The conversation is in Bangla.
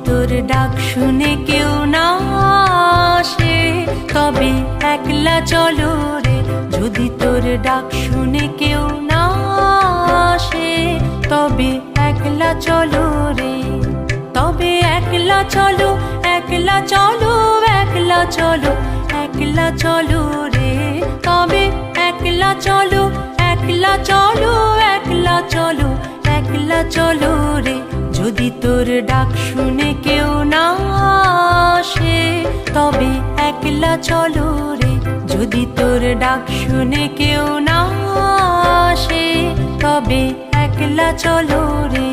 তোর ডাক শুনে কেউ না আসে তবে একলা চলো রে। যদি তোর ডাক শুনে কেউ না আসে তবে একলা চলো রে। তবে একলা চলো, একলা চলো, একলা চলো, একলা চলো রে। তবে একলা চলো, একলা চলো, একলা চলো, একলা চলো রে। যদি তোর ডাক শুনে কেউ না আসে তবে একলা চলো রে। যদি তোর ডাক শুনে কেউ না আসে তবে একলা চলো রে।